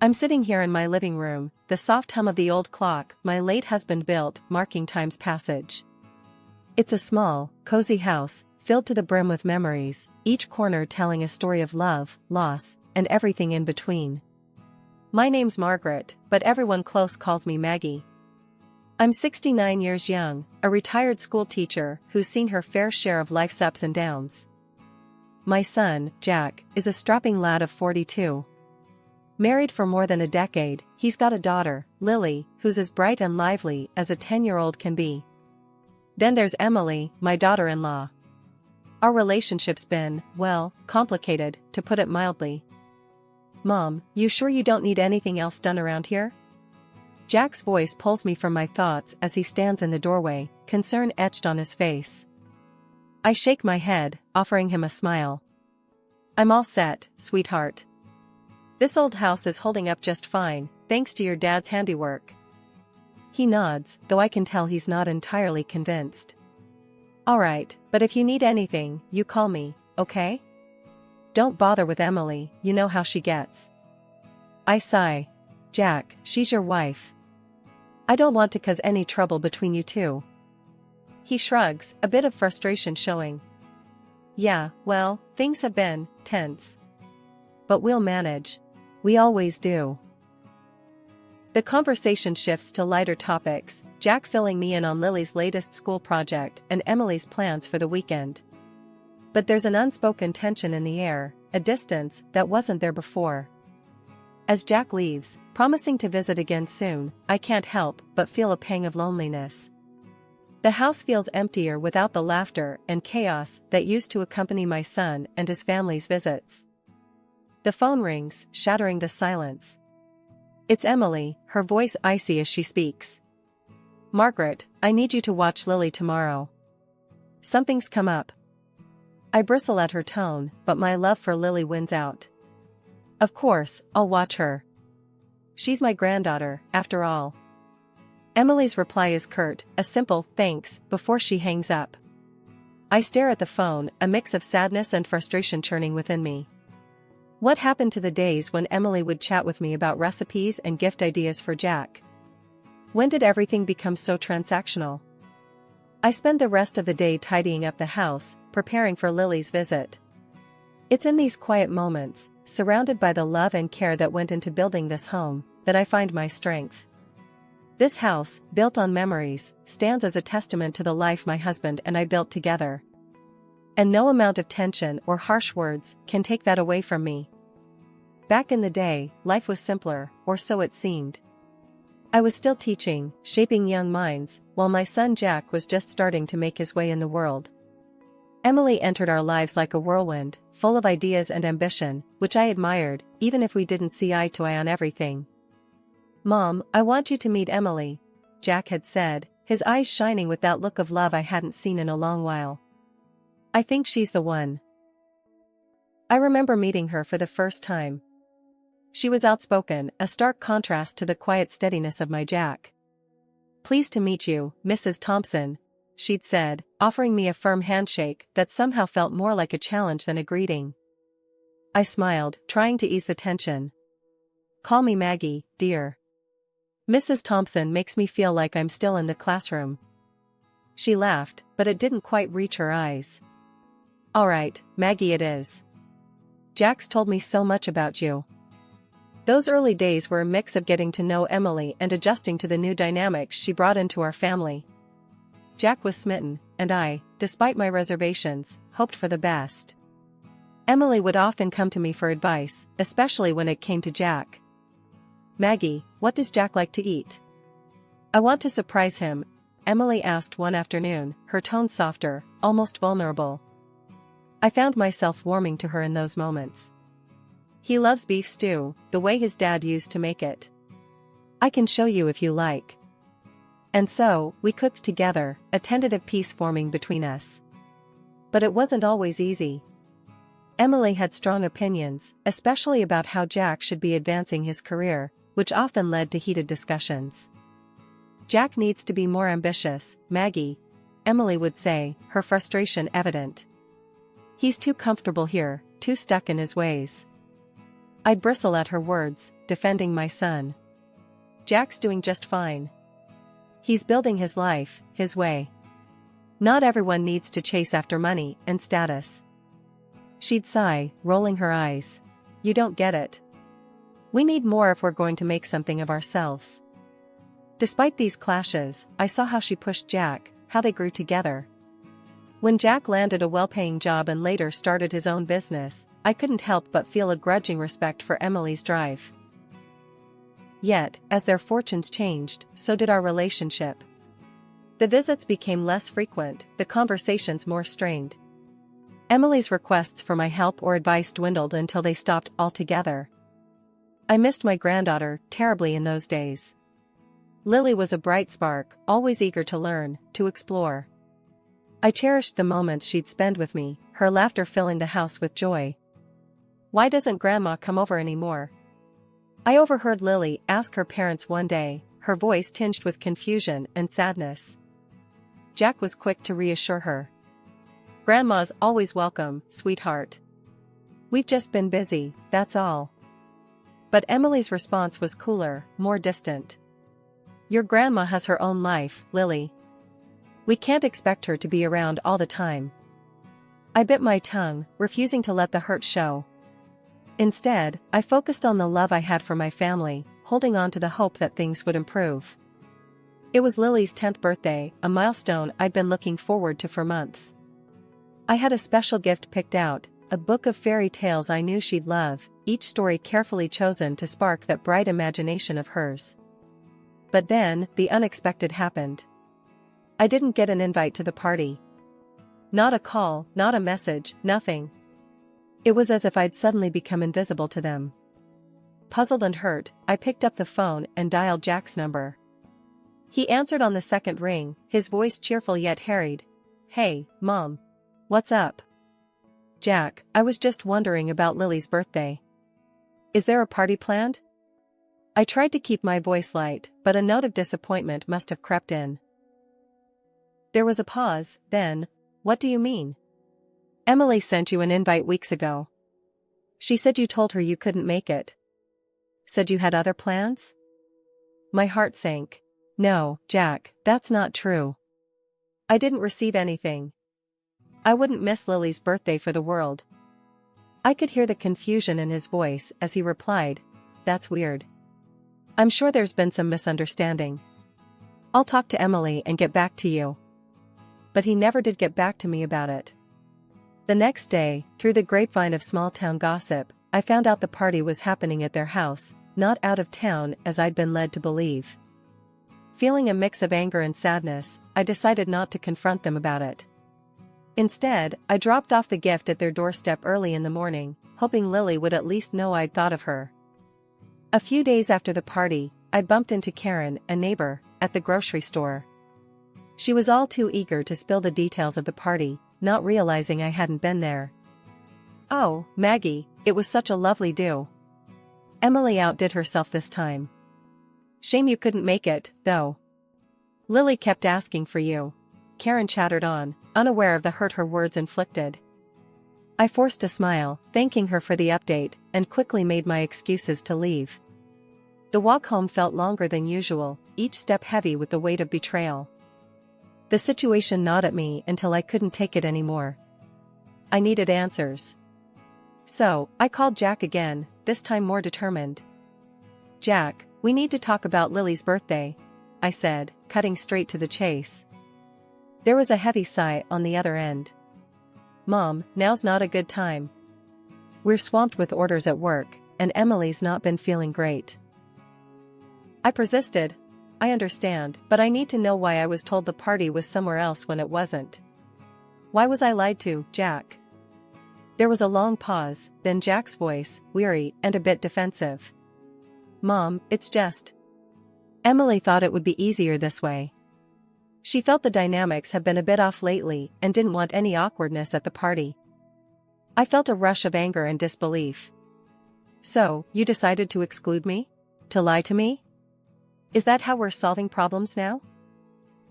I'm sitting here in my living room, the soft hum of the old clock my late husband built, marking time's passage. It's a small, cozy house, filled to the brim with memories, each corner telling a story of love, loss, and everything in between. My name's Margaret, but everyone close calls me Maggie. I'm 69 years young, a retired school teacher who's seen her fair share of life's ups and downs. My son, Jack, is a strapping lad of 42. Married for more than a decade, he's got a daughter, Lily, who's as bright and lively as a 10-year-old can be. Then there's Emily, my daughter-in-law. Our relationship's been, well, complicated, to put it mildly. Mom, you sure you don't need anything else done around here? Jack's voice pulls me from my thoughts as he stands in the doorway, concern etched on his face. I shake my head, offering him a smile. I'm all set, sweetheart. This old house is holding up just fine, thanks to your dad's handiwork. He nods, though I can tell he's not entirely convinced. All right, but if you need anything, you call me, okay? Don't bother with Emily, you know how she gets. I sigh. Jack, she's your wife. I don't want to cause any trouble between you two. He shrugs, a bit of frustration showing. Yeah, well, things have been tense. But we'll manage. We always do. The conversation shifts to lighter topics, Jack filling me in on Lily's latest school project and Emily's plans for the weekend. But there's an unspoken tension in the air, a distance that wasn't there before. As Jack leaves, promising to visit again soon, I can't help but feel a pang of loneliness. The house feels emptier without the laughter and chaos that used to accompany my son and his family's visits. The phone rings, shattering the silence. It's Emily, her voice icy as she speaks. Margaret, I need you to watch Lily tomorrow. Something's come up. I bristle at her tone, but my love for Lily wins out. Of course, I'll watch her. She's my granddaughter, after all. Emily's reply is curt, a simple thanks, before she hangs up. I stare at the phone, a mix of sadness and frustration churning within me. What happened to the days when Emily would chat with me about recipes and gift ideas for Jack? When did everything become so transactional? I spend the rest of the day tidying up the house, preparing for Lily's visit. It's in these quiet moments, surrounded by the love and care that went into building this home, that I find my strength. This house, built on memories, stands as a testament to the life my husband and I built together. And no amount of tension or harsh words can take that away from me. Back in the day, life was simpler, or so it seemed. I was still teaching, shaping young minds, while my son Jack was just starting to make his way in the world. Emily entered our lives like a whirlwind, full of ideas and ambition, which I admired, even if we didn't see eye to eye on everything. Mom, I want you to meet Emily, Jack had said, his eyes shining with that look of love I hadn't seen in a long while. I think she's the one. I remember meeting her for the first time. She was outspoken, a stark contrast to the quiet steadiness of my Jack. Pleased to meet you, Mrs. Thompson, she'd said, offering me a firm handshake that somehow felt more like a challenge than a greeting. I smiled, trying to ease the tension. Call me Maggie, dear. Mrs. Thompson makes me feel like I'm still in the classroom. She laughed, but it didn't quite reach her eyes. All right, Maggie it is. Jack's told me so much about you. Those early days were a mix of getting to know Emily and adjusting to the new dynamics she brought into our family. Jack was smitten, and I, despite my reservations, hoped for the best. Emily would often come to me for advice, especially when it came to Jack. Maggie, what does Jack like to eat? I want to surprise him, Emily asked one afternoon, her tone softer, almost vulnerable. I found myself warming to her in those moments. He loves beef stew, the way his dad used to make it. I can show you if you like. And so, we cooked together, a tentative peace forming between us. But it wasn't always easy. Emily had strong opinions, especially about how Jack should be advancing his career, which often led to heated discussions. Jack needs to be more ambitious, Maggie, Emily would say, her frustration evident. He's too comfortable here, too stuck in his ways. I'd bristle at her words, defending my son. Jack's doing just fine. He's building his life, his way. Not everyone needs to chase after money and status. She'd sigh, rolling her eyes. You don't get it. We need more if we're going to make something of ourselves. Despite these clashes, I saw how she pushed Jack, how they grew together. When Jack landed a well-paying job and later started his own business, I couldn't help but feel a grudging respect for Emily's drive. Yet, as their fortunes changed, so did our relationship. The visits became less frequent, the conversations more strained. Emily's requests for my help or advice dwindled until they stopped altogether. I missed my granddaughter terribly in those days. Lily was a bright spark, always eager to learn, to explore. I cherished the moments she'd spend with me, her laughter filling the house with joy. Why doesn't Grandma come over anymore? I overheard Lily ask her parents one day, her voice tinged with confusion and sadness. Jack was quick to reassure her. Grandma's always welcome, sweetheart. We've just been busy, that's all. But Emily's response was cooler, more distant. Your grandma has her own life, Lily. We can't expect her to be around all the time. I bit my tongue, refusing to let the hurt show. Instead, I focused on the love I had for my family, holding on to the hope that things would improve. It was Lily's 10th birthday, a milestone I'd been looking forward to for months. I had a special gift picked out, a book of fairy tales I knew she'd love, each story carefully chosen to spark that bright imagination of hers. But then, the unexpected happened. I didn't get an invite to the party. Not a call, not a message, nothing. It was as if I'd suddenly become invisible to them. Puzzled and hurt, I picked up the phone and dialed Jack's number. He answered on the second ring, his voice cheerful yet harried. Hey, Mom. What's up? Jack, I was just wondering about Lily's birthday. Is there a party planned? I tried to keep my voice light, but a note of disappointment must have crept in. There was a pause, then, what do you mean? Emily sent you an invite weeks ago. She said you told her you couldn't make it. Said you had other plans? My heart sank. No, Jack, that's not true. I didn't receive anything. I wouldn't miss Lily's birthday for the world. I could hear the confusion in his voice as he replied, That's weird. I'm sure there's been some misunderstanding. I'll talk to Emily and get back to you. But he never did get back to me about it. The next day, through the grapevine of small-town gossip, I found out the party was happening at their house, not out of town as I'd been led to believe. Feeling a mix of anger and sadness, I decided not to confront them about it. Instead, I dropped off the gift at their doorstep early in the morning, hoping Lily would at least know I'd thought of her. A few days after the party, I bumped into Karen, a neighbor, at the grocery store. She was all too eager to spill the details of the party, not realizing I hadn't been there. Oh, Maggie, it was such a lovely do. Emily outdid herself this time. Shame you couldn't make it, though. Lily kept asking for you. Karen chattered on, unaware of the hurt her words inflicted. I forced a smile, thanking her for the update, and quickly made my excuses to leave. The walk home felt longer than usual, each step heavy with the weight of betrayal. The situation gnawed at me until I couldn't take it anymore. I needed answers. So, I called Jack again, this time more determined. Jack, we need to talk about Lily's birthday, I said, cutting straight to the chase. There was a heavy sigh on the other end. Mom, now's not a good time. We're swamped with orders at work, and Emily's not been feeling great. I persisted. I understand, but I need to know why I was told the party was somewhere else when it wasn't. Why was I lied to, Jack? There was a long pause, then Jack's voice, weary and a bit defensive. Mom, it's just. Emily thought it would be easier this way. She felt the dynamics have been a bit off lately and didn't want any awkwardness at the party. I felt a rush of anger and disbelief. So, you decided to exclude me? To lie to me? Is that how we're solving problems now?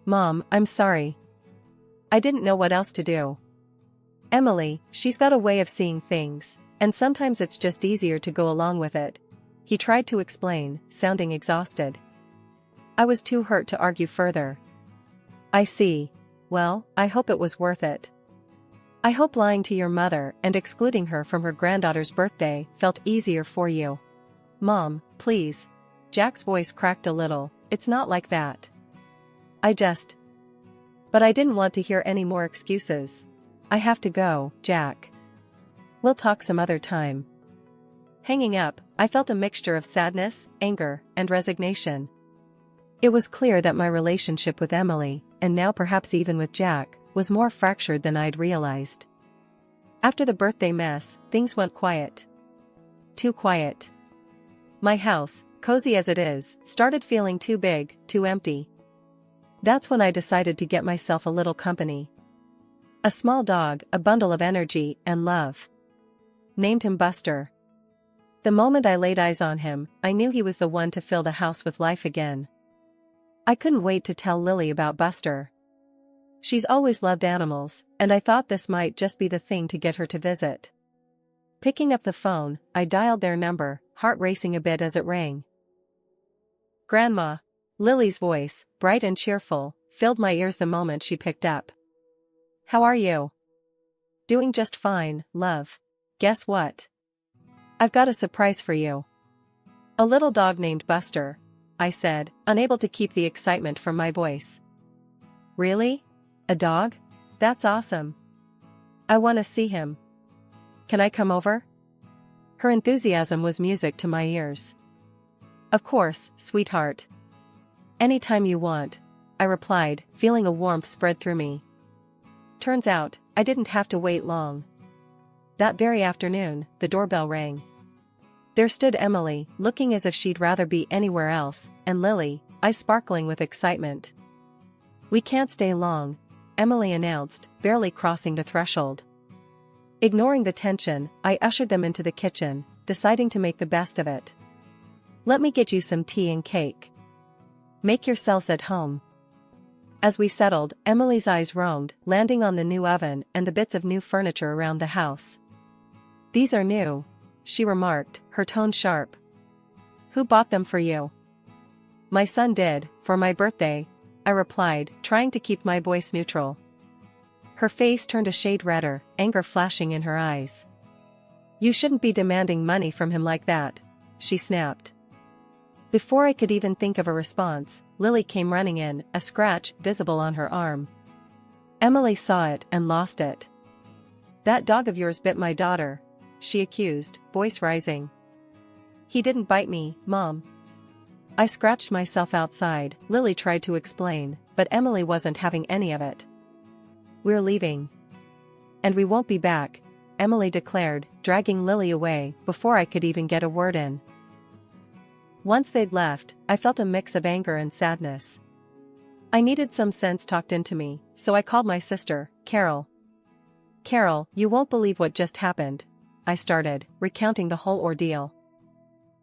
Mom, I'm sorry. I didn't know what else to do. Emily, she's got a way of seeing things, and sometimes it's just easier to go along with it. he tried to explain, sounding exhausted. I was too hurt to argue further. I see. Well, I hope it was worth it. I hope lying to your mother and excluding her from her granddaughter's birthday felt easier for you. Mom, please. Jack's voice cracked a little. It's not like that. But I didn't want to hear any more excuses. I have to go, Jack. We'll talk some other time. Hanging up, I felt a mixture of sadness, anger, and resignation. It was clear that my relationship with Emily, and now perhaps even with Jack, was more fractured than I'd realized. After the birthday mess, things went quiet. Too quiet. My house, cozy as it is, started feeling too big, too empty. That's when I decided to get myself a little company. A small dog, a bundle of energy and love. Named him Buster. The moment I laid eyes on him, I knew he was the one to fill the house with life again. I couldn't wait to tell Lily about Buster. She's always loved animals, and I thought this might just be the thing to get her to visit. Picking up the phone, I dialed their number, heart racing a bit as it rang. Grandma. Lily's voice, bright and cheerful, filled my ears the moment she picked up. How are you? Doing just fine, love. Guess what? I've got a surprise for you. A little dog named Buster, I said, unable to keep the excitement from my voice. Really? A dog? That's awesome. I want to see him. Can I come over? Her enthusiasm was music to my ears. Of course, sweetheart. Anytime you want, I replied, feeling a warmth spread through me. Turns out, I didn't have to wait long. That very afternoon, the doorbell rang. There stood Emily, looking as if she'd rather be anywhere else, and Lily, eyes sparkling with excitement. We can't stay long, Emily announced, barely crossing the threshold. Ignoring the tension, I ushered them into the kitchen, deciding to make the best of it. Let me get you some tea and cake. Make yourselves at home. As we settled, Emily's eyes roamed, landing on the new oven and the bits of new furniture around the house. These are new, she remarked, her tone sharp. Who bought them for you? My son did, for my birthday, I replied, trying to keep my voice neutral. Her face turned a shade redder, anger flashing in her eyes. You shouldn't be demanding money from him like that, she snapped. Before I could even think of a response, Lily came running in, a scratch visible on her arm. Emily saw it and lost it. That dog of yours bit my daughter, she accused, voice rising. He didn't bite me, Mom. I scratched myself outside, Lily tried to explain, but Emily wasn't having any of it. We're leaving. And we won't be back, Emily declared, dragging Lily away before I could even get a word in. Once they'd left, I felt a mix of anger and sadness. I needed some sense talked into me, so I called my sister, Carol. Carol, you won't believe what just happened, I started, recounting the whole ordeal.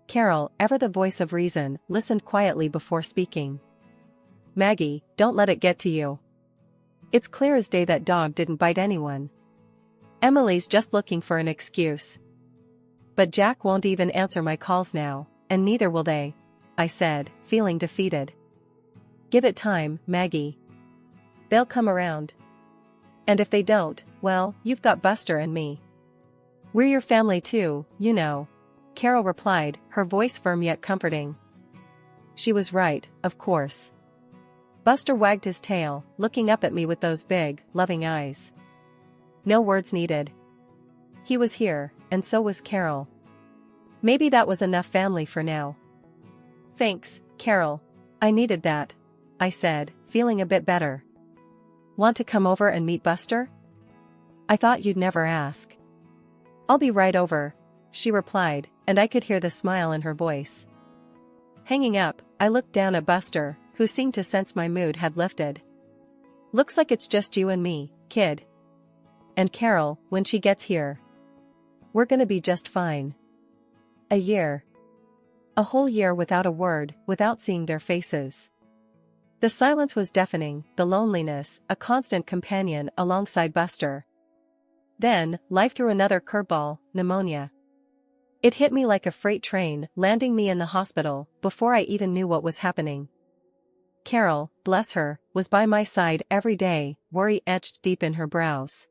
Carol, ever the voice of reason, listened quietly before speaking. Maggie, don't let it get to you. It's clear as day that dog didn't bite anyone. Emily's just looking for an excuse. But Jack won't even answer my calls now. And neither will they, I said, feeling defeated. Give it time, Maggie. They'll come around. And if they don't, well, you've got Buster and me. We're your family too, you know, Carol replied, her voice firm yet comforting. She was right, of course. Buster wagged his tail, looking up at me with those big, loving eyes. No words needed. He was here, and so was Carol. Maybe that was enough family for now. Thanks, Carol. I needed that, I said, feeling a bit better. Want to come over and meet Buster? I thought you'd never ask. I'll be right over, she replied, and I could hear the smile in her voice. Hanging up, I looked down at Buster, who seemed to sense my mood had lifted. Looks like it's just you and me, kid. And Carol, when she gets here. We're gonna be just fine. A year. A whole year without a word, without seeing their faces. The silence was deafening, the loneliness, a constant companion alongside Buster. Then, life threw another curveball, pneumonia. It hit me like a freight train, landing me in the hospital before I even knew what was happening. Carol, bless her, was by my side every day, worry etched deep in her brows.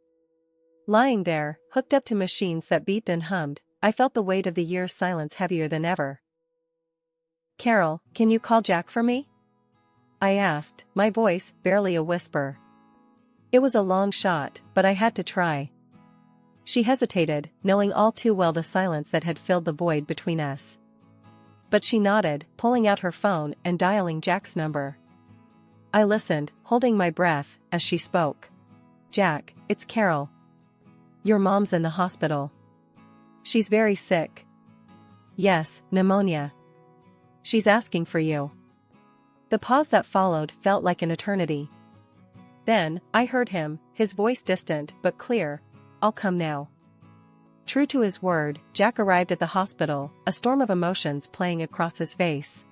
Lying there, hooked up to machines that beeped and hummed, I felt the weight of the year's silence heavier than ever. "Carol, can you call Jack for me?" I asked, my voice barely a whisper. It was a long shot, but I had to try. She hesitated, knowing all too well the silence that had filled the void between us. But she nodded, pulling out her phone and dialing Jack's number. I listened, holding my breath, as she spoke. "Jack, it's Carol. Your mom's in the hospital. She's very sick." "Yes, pneumonia. She's asking for you." The pause that followed felt like an eternity. Then, I heard him, his voice distant but clear. "I'll come now." True to his word, Jack arrived at the hospital, a storm of emotions playing across his face.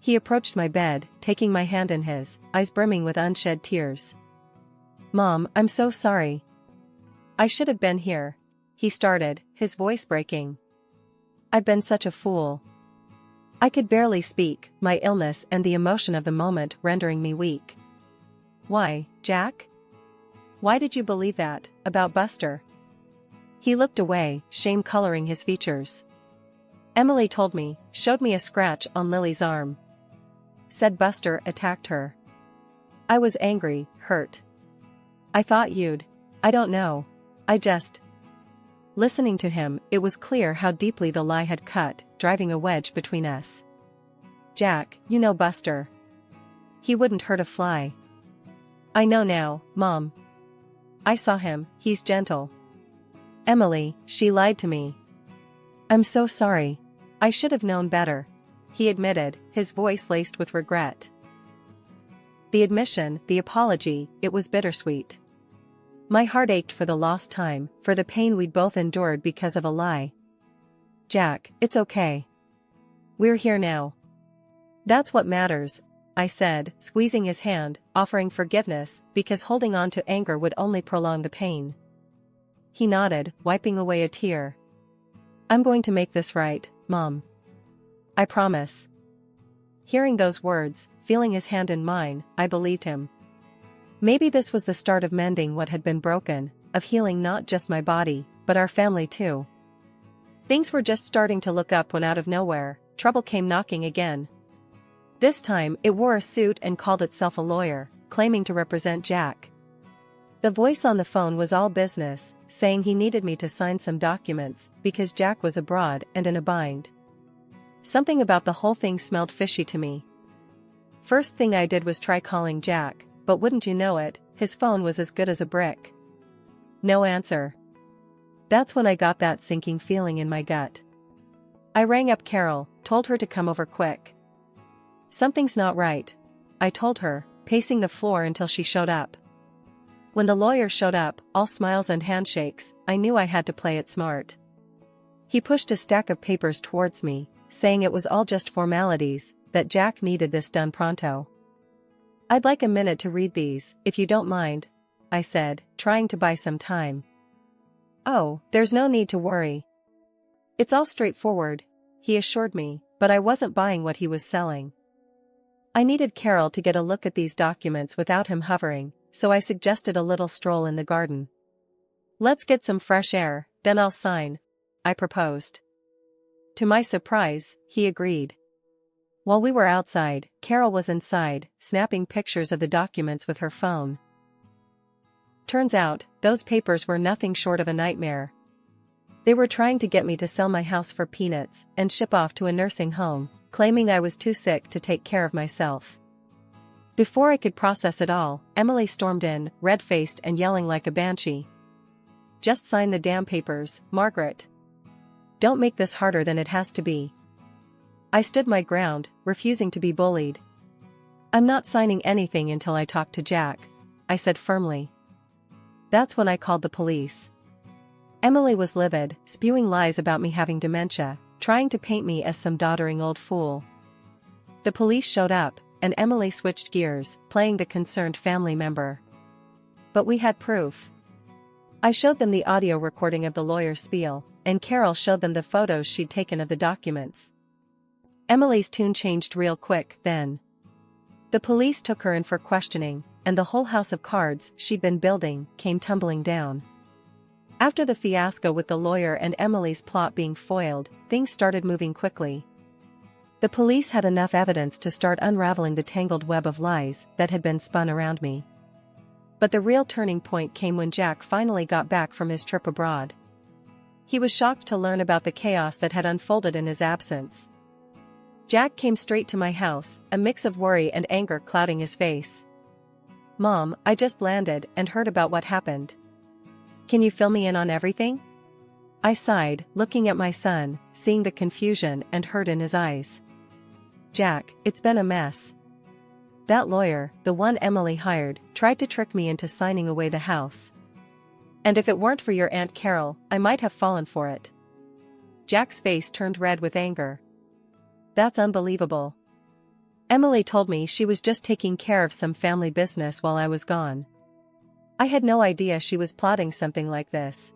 He approached my bed, taking my hand in his, eyes brimming with unshed tears. "Mom, I'm so sorry. I should have been here," he started, his voice breaking. "I've been such a fool." I could barely speak, my illness and the emotion of the moment rendering me weak. "Why, Jack? Why did you believe that, about Buster?" He looked away, shame coloring his features. "Emily told me, showed me a scratch on Lily's arm. Said Buster attacked her. I was angry, hurt. I thought I don't know. I just..." Listening to him, it was clear how deeply the lie had cut, driving a wedge between us. "Jack, you know Buster. He wouldn't hurt a fly." "I know now, Mom. I saw him, he's gentle." "Emily, she lied to me." "I'm so sorry. I should have known better," he admitted, his voice laced with regret. The admission, the apology, it was bittersweet. My heart ached for the lost time, for the pain we'd both endured because of a lie. "Jack, it's okay. We're here now. That's what matters," I said, squeezing his hand, offering forgiveness, because holding on to anger would only prolong the pain. He nodded, wiping away a tear. "I'm going to make this right, Mom. I promise." Hearing those words, feeling his hand in mine, I believed him. Maybe this was the start of mending what had been broken, of healing not just my body, but our family too. Things were just starting to look up when out of nowhere, trouble came knocking again. This time, it wore a suit and called itself a lawyer, claiming to represent Jack. The voice on the phone was all business, saying he needed me to sign some documents, because Jack was abroad and in a bind. Something about the whole thing smelled fishy to me. First thing I did was try calling Jack, but wouldn't you know it, his phone was as good as a brick. No answer. That's when I got that sinking feeling in my gut. I rang up Carol, told her to come over quick. "Something's not right," I told her, pacing the floor until she showed up. When the lawyer showed up, all smiles and handshakes, I knew I had to play it smart. He pushed a stack of papers towards me, saying it was all just formalities, that Jack needed this done pronto. "I'd like a minute to read these, if you don't mind," I said, trying to buy some time. "Oh, there's no need to worry. It's all straightforward," he assured me, but I wasn't buying what he was selling. I needed Carol to get a look at these documents without him hovering, so I suggested a little stroll in the garden. "Let's get some fresh air, then I'll sign," I proposed. To my surprise, he agreed. While we were outside, Carol was inside, snapping pictures of the documents with her phone. Turns out, those papers were nothing short of a nightmare. They were trying to get me to sell my house for peanuts and ship off to a nursing home, claiming I was too sick to take care of myself. Before I could process it all, Emily stormed in, red-faced and yelling like a banshee. "Just sign the damn papers, Margaret. Don't make this harder than it has to be." I stood my ground, refusing to be bullied. "I'm not signing anything until I talk to Jack," I said firmly. That's when I called the police. Emily was livid, spewing lies about me having dementia, trying to paint me as some doddering old fool. The police showed up, and Emily switched gears, playing the concerned family member. But we had proof. I showed them the audio recording of the lawyer's spiel, and Carol showed them the photos she'd taken of the documents. Emily's tune changed real quick then. The police took her in for questioning, and the whole house of cards she'd been building came tumbling down. After the fiasco with the lawyer and Emily's plot being foiled, things started moving quickly. The police had enough evidence to start unraveling the tangled web of lies that had been spun around me. But the real turning point came when Jack finally got back from his trip abroad. He was shocked to learn about the chaos that had unfolded in his absence. Jack came straight to my house, a mix of worry and anger clouding his face. "Mom, I just landed and heard about what happened. Can you fill me in on everything?" I sighed, looking at my son, seeing the confusion and hurt in his eyes. "Jack, it's been a mess. That lawyer, the one Emily hired, tried to trick me into signing away the house. And if it weren't for your Aunt Carol, I might have fallen for it." Jack's face turned red with anger. "That's unbelievable. Emily told me she was just taking care of some family business while I was gone. I had no idea she was plotting something like this."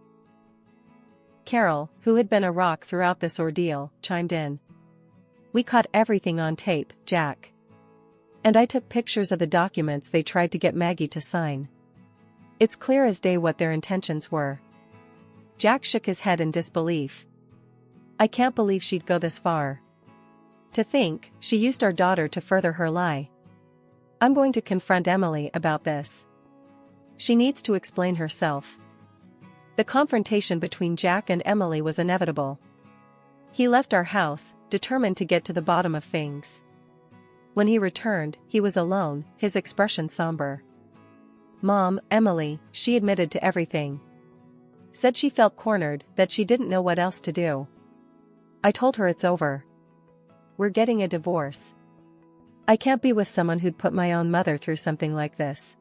Carol, who had been a rock throughout this ordeal, chimed in. "We caught everything on tape, Jack. And I took pictures of the documents they tried to get Maggie to sign. It's clear as day what their intentions were." Jack shook his head in disbelief. "I can't believe she'd go this far. To think, she used our daughter to further her lie. I'm going to confront Emily about this. She needs to explain herself." The confrontation between Jack and Emily was inevitable. He left our house, determined to get to the bottom of things. When he returned, he was alone, his expression somber. "Mom, Emily," she admitted to everything. "Said she felt cornered, that she didn't know what else to do. I told her it's over. We're getting a divorce. I can't be with someone who'd put my own mother through something like this."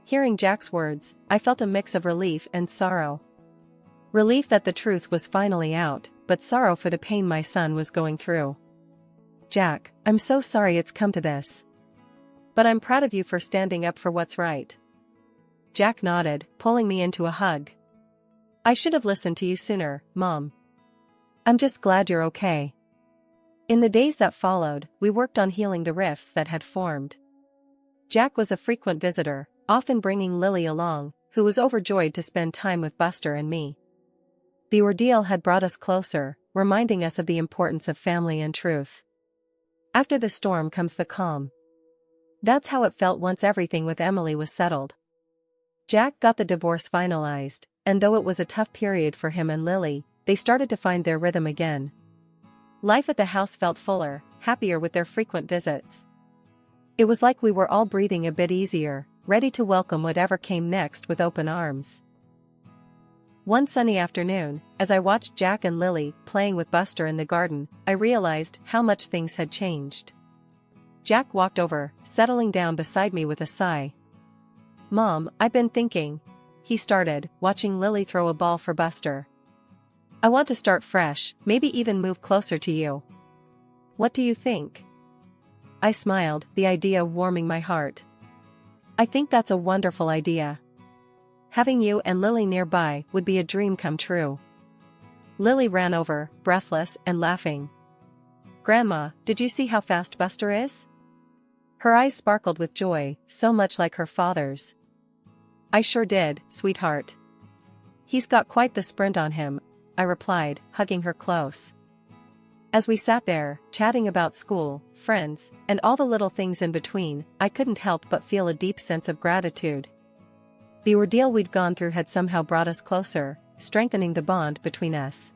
Hearing Jack's words, I felt a mix of relief and sorrow. Relief that the truth was finally out, but sorrow for the pain my son was going through. "Jack, I'm so sorry it's come to this. But I'm proud of you for standing up for what's right." Jack nodded, pulling me into a hug. "I should have listened to you sooner, Mom. I'm just glad you're okay." In the days that followed, we worked on healing the rifts that had formed. Jack was a frequent visitor, often bringing Lily along, who was overjoyed to spend time with Buster and me. The ordeal had brought us closer, reminding us of the importance of family and truth. After the storm comes the calm. That's how it felt once everything with Emily was settled. Jack got the divorce finalized, and though it was a tough period for him and Lily, they started to find their rhythm again. Life at the house felt fuller, happier with their frequent visits. It was like we were all breathing a bit easier, ready to welcome whatever came next with open arms. One sunny afternoon, as I watched Jack and Lily playing with Buster in the garden, I realized how much things had changed. Jack walked over, settling down beside me with a sigh. "Mom, I've been thinking," he started, watching Lily throw a ball for Buster. "I want to start fresh, maybe even move closer to you. What do you think?" I smiled, the idea warming my heart. "I think that's a wonderful idea. Having you and Lily nearby would be a dream come true." Lily ran over, breathless and laughing. "Grandma, did you see how fast Buster is?" Her eyes sparkled with joy, so much like her father's. "I sure did, sweetheart. He's got quite the sprint on him," I replied, hugging her close. As we sat there, chatting about school, friends, and all the little things in between, I couldn't help but feel a deep sense of gratitude. The ordeal we'd gone through had somehow brought us closer, strengthening the bond between us.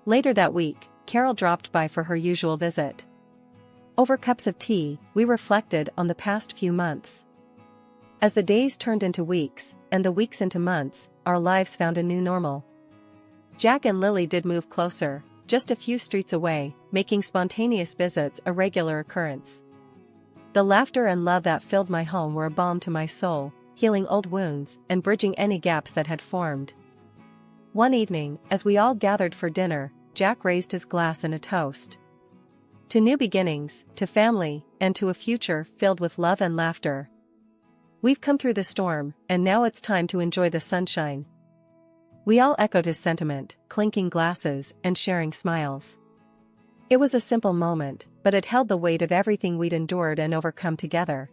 Later that week, Carol dropped by for her usual visit. Over cups of tea, we reflected on the past few months. As the days turned into weeks, and the weeks into months, our lives found a new normal. Jack and Lily did move closer, just a few streets away, making spontaneous visits a regular occurrence. The laughter and love that filled my home were a balm to my soul, healing old wounds and bridging any gaps that had formed. One evening, as we all gathered for dinner, Jack raised his glass in a toast. To new beginnings, to family, and to a future filled with love and laughter. We've come through the storm, and now it's time to enjoy the sunshine. We all echoed his sentiment, clinking glasses and sharing smiles. It was a simple moment, but it held the weight of everything we'd endured and overcome together.